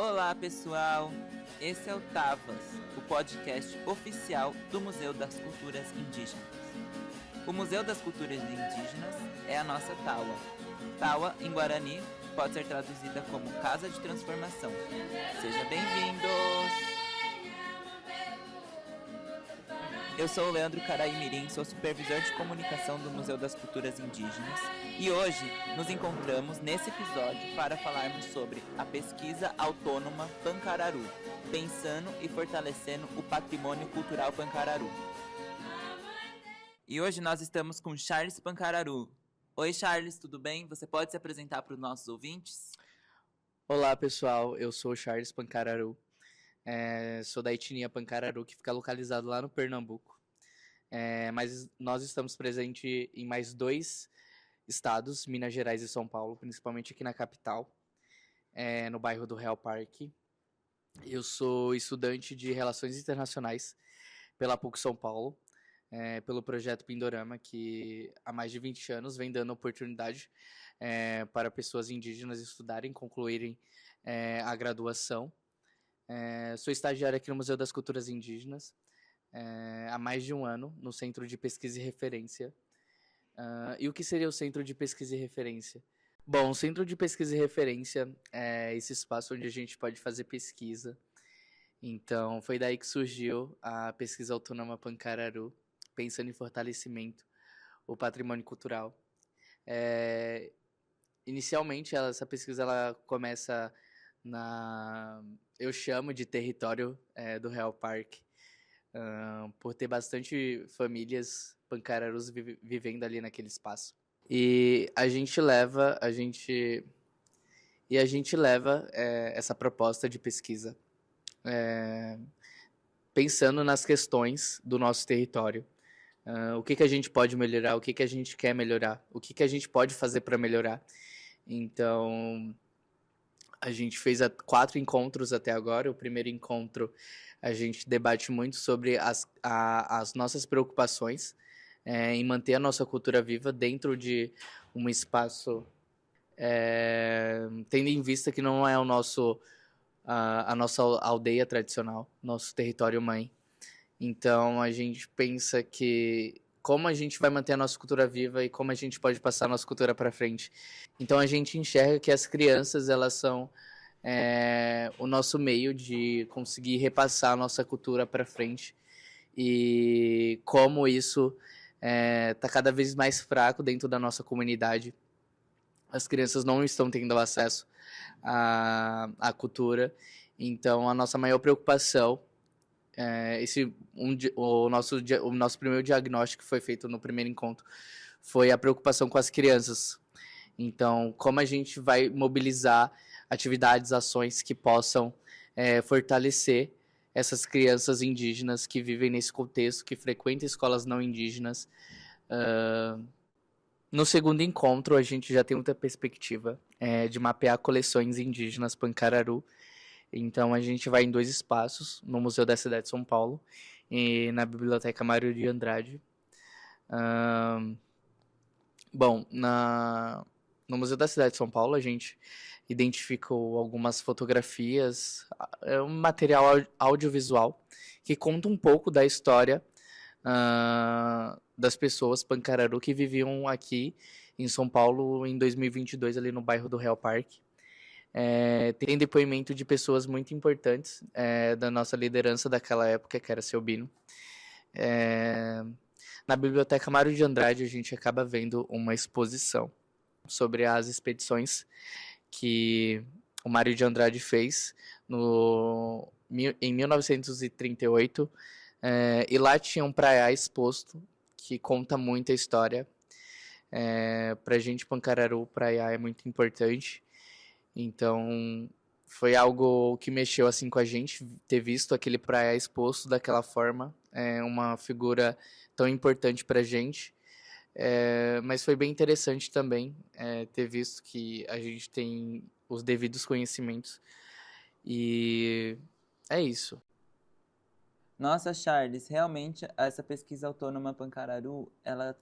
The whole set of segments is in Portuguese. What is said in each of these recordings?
Olá, pessoal! Esse é o Tavas, o podcast oficial do Museu das Culturas Indígenas. O Museu das Culturas Indígenas é a nossa Tawa. Tawa, em Guarani, pode ser traduzida como Casa de Transformação. Sejam bem-vindos! Eu sou o Leandro Caraimirim, sou supervisor de comunicação do Museu das Culturas Indígenas e hoje nos encontramos nesse episódio para falarmos sobre a pesquisa autônoma Pancararu, pensando e fortalecendo o patrimônio cultural Pancararu. E hoje nós estamos com Charles Pancararu. Oi, Charles, tudo bem? Você pode se apresentar para os nossos ouvintes? Olá, pessoal, eu sou o Charles Pancararu. Sou da etnia Pancararu, que fica localizado lá no Pernambuco. Mas nós estamos presentes em mais 2 estados, Minas Gerais e São Paulo, principalmente aqui na capital, no bairro do Real Parque. Eu sou estudante de Relações Internacionais pela PUC São Paulo, pelo projeto Pindorama, que há mais de 20 anos vem dando oportunidade para pessoas indígenas estudarem, concluírem a graduação. Sou estagiário aqui no Museu das Culturas Indígenas há mais de um ano, no Centro de Pesquisa e Referência. E o que seria o Centro de Pesquisa e Referência? Bom, o Centro de Pesquisa e Referência é esse espaço onde a gente pode fazer pesquisa. Então, foi daí que surgiu a Pesquisa Autônoma Pancararu, pensando em fortalecimento o patrimônio cultural. Inicialmente, essa pesquisa ela começa eu chamo de território do Real Parque, por ter bastante famílias pancararus vivendo ali naquele espaço. E a gente leva essa proposta de pesquisa pensando nas questões do nosso território. O que a gente pode melhorar, o que a gente quer melhorar, o que a gente pode fazer para melhorar. Então, a gente fez 4 encontros até agora. O primeiro encontro, a gente debate muito sobre as nossas preocupações em manter a nossa cultura viva dentro de um espaço, tendo em vista que não é a nossa aldeia tradicional, nosso território mãe. Então, a gente pensa que como a gente vai manter a nossa cultura viva e como a gente pode passar a nossa cultura para frente. Então, a gente enxerga que as crianças, elas são o nosso meio de conseguir repassar a nossa cultura para frente e como isso está cada vez mais fraco dentro da nossa comunidade. As crianças não estão tendo acesso à cultura, então a nossa maior preocupação, o nosso primeiro diagnóstico que foi feito no primeiro encontro foi a preocupação com as crianças. Então, como a gente vai mobilizar atividades, ações que possam fortalecer essas crianças indígenas que vivem nesse contexto, que frequentam escolas não indígenas. No segundo encontro, a gente já tem muita perspectiva de mapear coleções indígenas Pancararu. Então, a gente vai em 2 espaços, no Museu da Cidade de São Paulo e na Biblioteca Mário de Andrade. No Museu da Cidade de São Paulo, a gente identificou algumas fotografias, um material audiovisual que conta um pouco da história das pessoas Pancararu que viviam aqui em São Paulo em 2022, ali no bairro do Real Parque. Tem depoimento de pessoas muito importantes da nossa liderança daquela época, que era seu Bino. Na Biblioteca Mário de Andrade, a gente acaba vendo uma exposição sobre as expedições que o Mário de Andrade fez em 1938. E lá tinha um praiá exposto que conta muita história. Pra gente, Pancararu, o praiá é muito importante. Então, foi algo que mexeu assim com a gente, ter visto aquele praiá exposto daquela forma. Uma figura tão importante pra gente. Mas foi bem interessante também ter visto que a gente tem os devidos conhecimentos. E é isso. Nossa, Charles, realmente essa pesquisa autônoma Pancararu, ela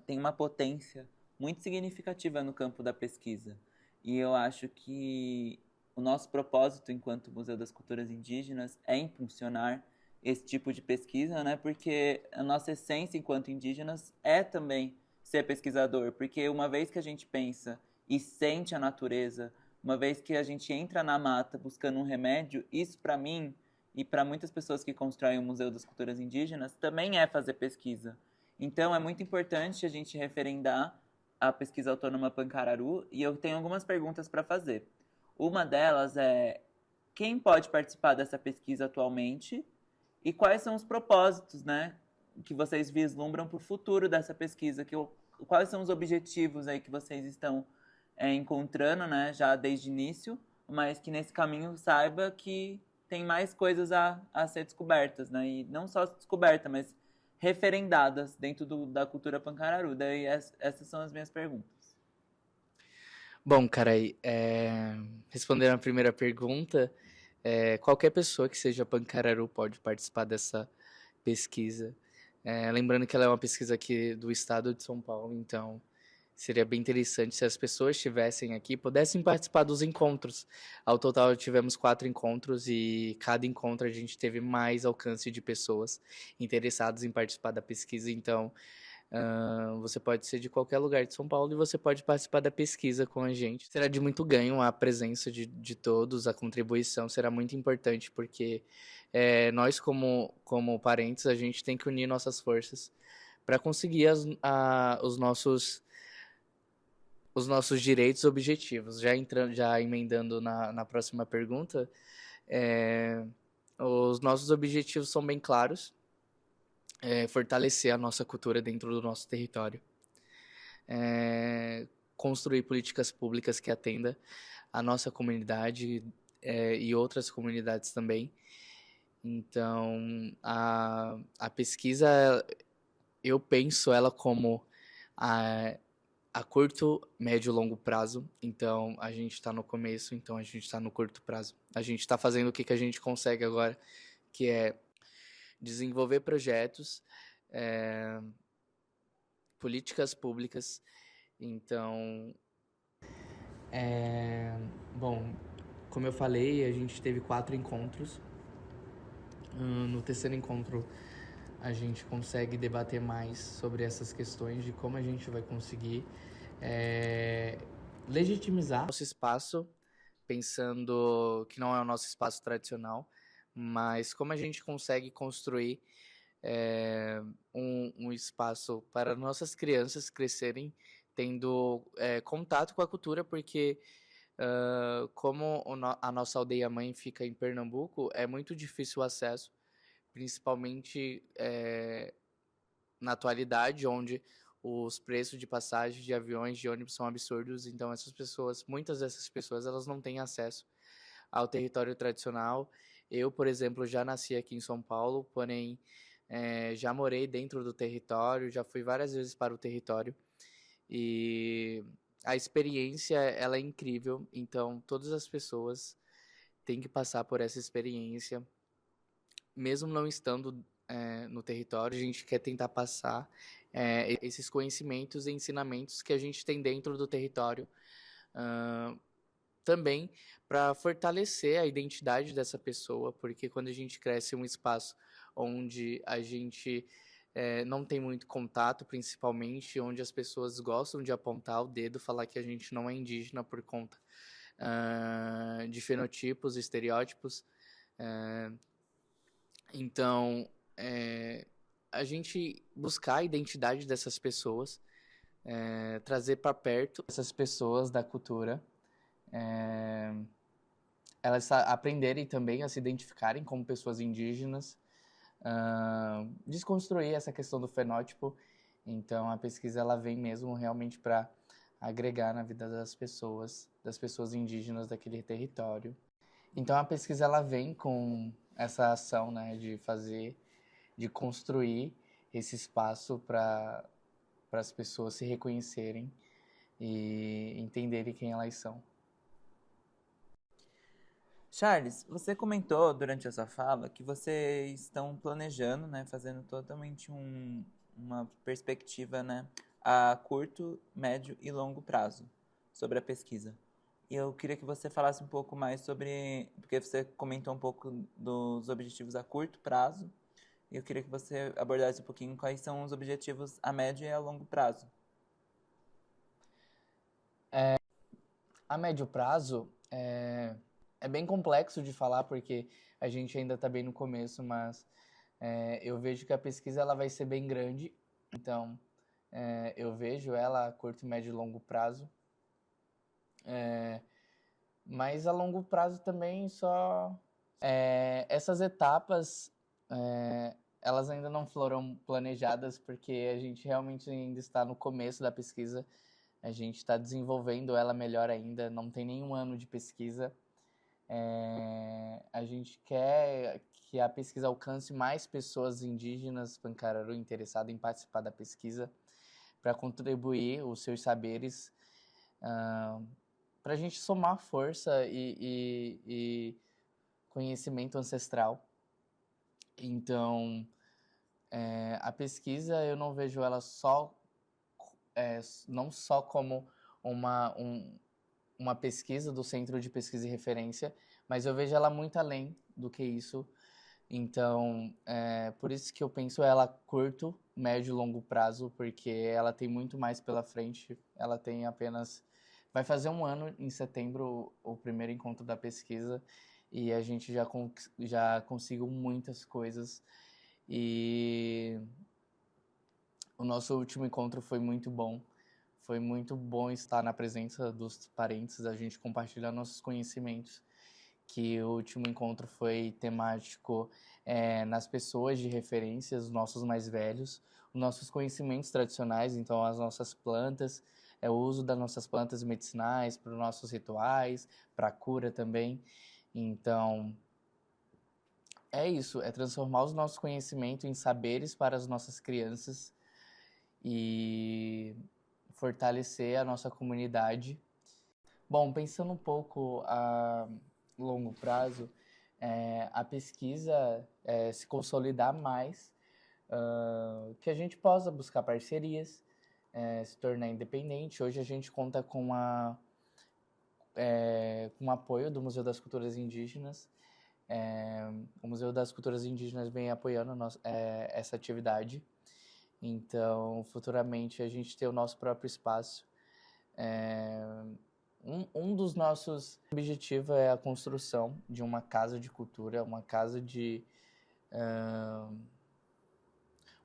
tem uma potência muito significativa no campo da pesquisa. E eu acho que o nosso propósito enquanto Museu das Culturas Indígenas é impulsionar esse tipo de pesquisa, né? Porque a nossa essência enquanto indígenas é também ser pesquisador, porque uma vez que a gente pensa e sente a natureza, uma vez que a gente entra na mata buscando um remédio, isso para mim e para muitas pessoas que constroem o Museu das Culturas Indígenas também é fazer pesquisa. Então é muito importante a gente referendar a pesquisa autônoma Pancararu e eu tenho algumas perguntas para fazer. Uma delas é: quem pode participar dessa pesquisa atualmente e quais são os propósitos, né, que vocês vislumbram para o futuro dessa pesquisa? Quais são os objetivos aí que vocês estão encontrando, né, já desde o início, mas que nesse caminho saiba que tem mais coisas a ser descobertas, né, e não só descoberta, mas referendadas dentro da cultura Pancararu. Daí essas são as minhas perguntas. Bom, cara, respondendo a primeira pergunta, qualquer pessoa que seja pancararu pode participar dessa pesquisa. Lembrando que ela é uma pesquisa aqui do estado de São Paulo, então seria bem interessante se as pessoas estivessem aqui, pudessem participar dos encontros. Ao total, tivemos 4 encontros e cada encontro a gente teve mais alcance de pessoas interessadas em participar da pesquisa. Então, você pode ser de qualquer lugar de São Paulo e você pode participar da pesquisa com a gente. Será de muito ganho a presença de todos, a contribuição será muito importante, porque nós, como parentes, a gente tem que unir nossas forças para conseguir os nossos direitos objetivos. Já emendando na próxima pergunta, os nossos objetivos são bem claros: fortalecer a nossa cultura dentro do nosso território, construir políticas públicas que atenda a nossa comunidade e outras comunidades também. Então, a pesquisa, eu penso ela como a curto, médio e longo prazo. Então, a gente está no começo, então a gente está no curto prazo. A gente está fazendo o que a gente consegue agora, que é desenvolver projetos, políticas públicas. Então, bom, como eu falei, a gente teve 4 encontros. No terceiro encontro, a gente consegue debater mais sobre essas questões de como a gente vai conseguir legitimizar nosso espaço, pensando que não é o nosso espaço tradicional, mas como a gente consegue construir um espaço para nossas crianças crescerem tendo contato com a cultura, porque como a nossa aldeia-mãe fica em Pernambuco, é muito difícil o acesso, principalmente na atualidade, onde os preços de passagem de aviões, de ônibus são absurdos. Então muitas dessas pessoas, elas não têm acesso ao território tradicional. Eu, por exemplo, já nasci aqui em São Paulo, porém já morei dentro do território, já fui várias vezes para o território e a experiência, ela é incrível. Então todas as pessoas têm que passar por essa experiência, mesmo não estando no território. A gente quer tentar passar esses conhecimentos e ensinamentos que a gente tem dentro do território, também para fortalecer a identidade dessa pessoa, porque quando a gente cresce em um espaço onde a gente não tem muito contato, principalmente, onde as pessoas gostam de apontar o dedo, falar que a gente não é indígena por conta de fenotipos, estereótipos. Então, a gente buscar a identidade dessas pessoas, trazer para perto essas pessoas da cultura, elas aprenderem também a se identificarem como pessoas indígenas, desconstruir essa questão do fenótipo. Então, a pesquisa, ela vem mesmo realmente para agregar na vida das pessoas indígenas daquele território. Então, a pesquisa, ela vem com essa ação, né, de construir esse espaço para as pessoas se reconhecerem e entenderem quem elas são. Charles, você comentou durante a sua fala que vocês estão planejando, né, fazendo totalmente uma perspectiva, né, a curto, médio e longo prazo sobre a pesquisa. E eu queria que você falasse um pouco mais sobre, porque você comentou um pouco dos objetivos a curto prazo, e eu queria que você abordasse um pouquinho quais são os objetivos a médio e a longo prazo. A médio prazo é bem complexo de falar porque a gente ainda está bem no começo, mas eu vejo que a pesquisa ela vai ser bem grande, então eu vejo ela a curto, médio e longo prazo. Mas a longo prazo também só. Essas etapas, elas ainda não foram planejadas porque a gente realmente ainda está no começo da pesquisa. A gente está desenvolvendo ela melhor ainda, não tem nenhum ano de pesquisa. A gente quer que a pesquisa alcance mais pessoas indígenas Pancararu interessadas em participar da pesquisa para contribuir os seus saberes, para a gente somar força e conhecimento ancestral. Então, a pesquisa eu não vejo ela não só como uma pesquisa do Centro de Pesquisa e Referência, mas eu vejo ela muito além do que isso. Então, por isso que eu penso ela a curto, médio e longo prazo, porque ela tem muito mais pela frente. Ela tem apenas. Vai fazer um ano em setembro o primeiro encontro da pesquisa e a gente já conseguiu muitas coisas. E o nosso último encontro foi muito bom. Foi muito bom estar na presença dos parentes, a gente compartilhar nossos conhecimentos. Que o último encontro foi temático nas pessoas de referência, os nossos mais velhos, os nossos conhecimentos tradicionais, então as nossas plantas, o uso das nossas plantas medicinais para os nossos rituais, para a cura também. Então, é isso, é transformar os nossos conhecimentos em saberes para as nossas crianças e fortalecer a nossa comunidade. Bom, pensando um pouco a longo prazo, a pesquisa se consolidar mais, que a gente possa buscar parcerias, se tornar independente. Hoje a gente conta com o apoio do Museu das Culturas Indígenas. O Museu das Culturas Indígenas vem apoiando essa atividade. Então, futuramente, a gente ter o nosso próprio espaço. Um dos nossos objetivos é a construção de uma casa de cultura, uma casa de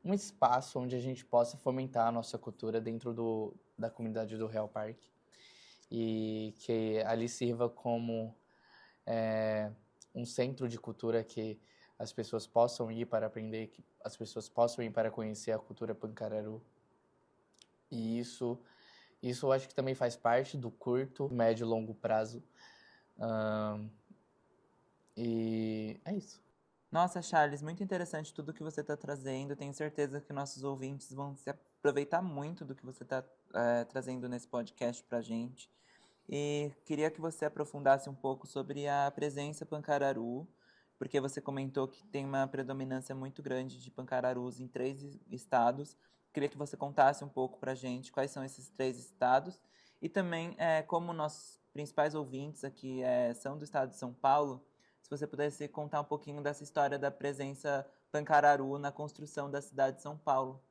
um espaço onde a gente possa fomentar a nossa cultura dentro da comunidade do Real Parque e que ali sirva como um centro de cultura que as pessoas possam ir para aprender, que as pessoas possam ir para conhecer a cultura Pancararu. E isso eu acho que também faz parte do curto, médio e longo prazo. E é isso. Nossa, Charles, muito interessante tudo que você está trazendo. Tenho certeza que nossos ouvintes vão se aproveitar muito do que você está trazendo nesse podcast para a gente. E queria que você aprofundasse um pouco sobre a presença Pancararu, porque você comentou que tem uma predominância muito grande de Pancararus em 3 estados. Queria que você contasse um pouco para a gente quais são esses 3 estados e também como nossos principais ouvintes aqui são do estado de São Paulo, se você pudesse contar um pouquinho dessa história da presença Pancararu na construção da cidade de São Paulo,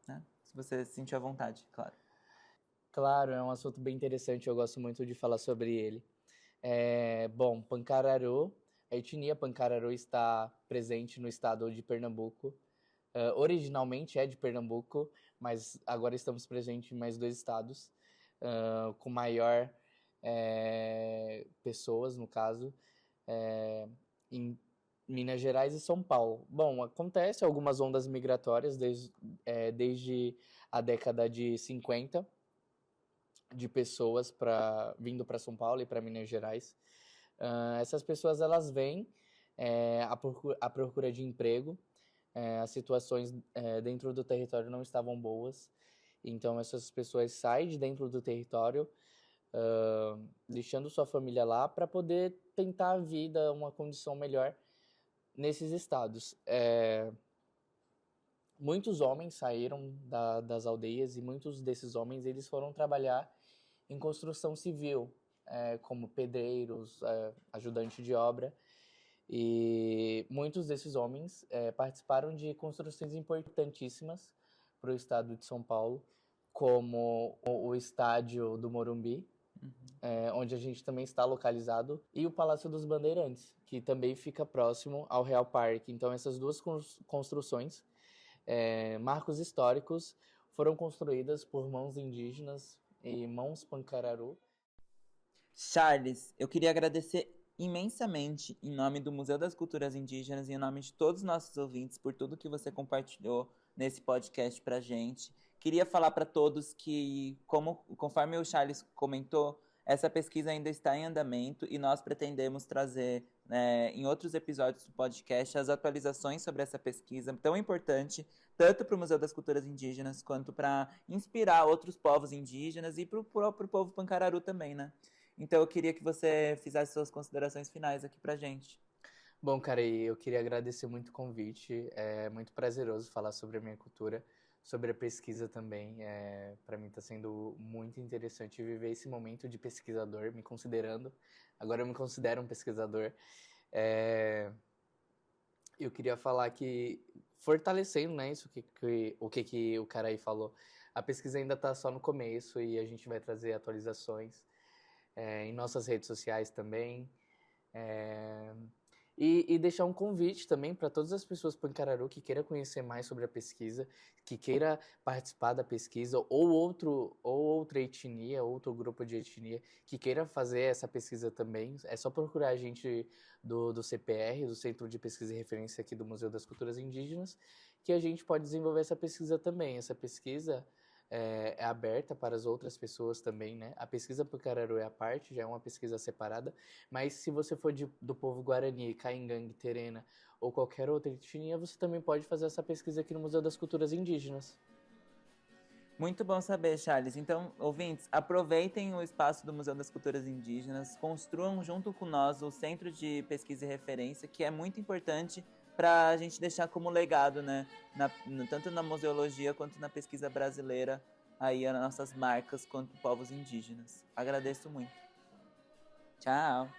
né? Se você se sentir à vontade, claro. Claro, é um assunto bem interessante, eu gosto muito de falar sobre ele. Bom, Pancararu, a etnia Pancararu está presente no estado de Pernambuco. Originalmente é de Pernambuco, mas agora estamos presentes em mais 2 estados, com maior pessoas, no caso, em Minas Gerais e São Paulo. Bom, acontece algumas ondas migratórias desde a década de 50, de pessoas vindo para São Paulo e para Minas Gerais. Essas pessoas elas vêm à procura de emprego. As situações dentro do território não estavam boas, então essas pessoas saem de dentro do território, deixando sua família lá para poder tentar a vida, uma condição melhor nesses estados. Muitos homens saíram das aldeias e muitos desses homens eles foram trabalhar em construção civil, como pedreiros, ajudante de obra. E muitos desses homens participaram de construções importantíssimas para o estado de São Paulo, como o estádio do Morumbi, onde a gente também está localizado, e o Palácio dos Bandeirantes, que também fica próximo ao Real Parque. Então, essas duas construções, marcos históricos, foram construídas por mãos indígenas e mãos Pancararu. Charles, eu queria agradecer imensamente em nome do Museu das Culturas Indígenas e em nome de todos os nossos ouvintes por tudo que você compartilhou nesse podcast pra gente. Queria falar para todos que, conforme o Charles comentou, essa pesquisa ainda está em andamento e nós pretendemos trazer em outros episódios do podcast as atualizações sobre essa pesquisa tão importante, tanto para o Museu das Culturas Indígenas quanto para inspirar outros povos indígenas e para o próprio povo Pancararu também, né? Então eu queria que você fizesse suas considerações finais aqui pra gente. Bom, cara, e eu queria agradecer muito o convite. É muito prazeroso falar sobre a minha cultura, sobre a pesquisa também. Para mim está sendo muito interessante viver esse momento de pesquisador, me considerando. Agora eu me considero um pesquisador. Eu queria falar que, fortalecendo, né, isso que o cara aí falou, a pesquisa ainda está só no começo e a gente vai trazer atualizações em nossas redes sociais também. E deixar um convite também para todas as pessoas Pancararu que queiram conhecer mais sobre a pesquisa, que queira participar da pesquisa, ou outra etnia, outro grupo de etnia, que queira fazer essa pesquisa também. É só procurar a gente do CPR, do Centro de Pesquisa e Referência aqui do Museu das Culturas Indígenas, que a gente pode desenvolver essa pesquisa também. Essa pesquisa é aberta para as outras pessoas também, né? A pesquisa Pancararu é a parte, já é uma pesquisa separada, mas se você for do povo Guarani, Caingangue, Terena ou qualquer outra etnia, você também pode fazer essa pesquisa aqui no Museu das Culturas Indígenas. Muito bom saber, Charles. Então, ouvintes, aproveitem o espaço do Museu das Culturas Indígenas, construam junto com nós o Centro de Pesquisa e Referência, que é muito importante para a gente deixar como legado, né? Tanto na museologia quanto na pesquisa brasileira, aí as nossas marcas quanto povos indígenas. Agradeço muito. Tchau!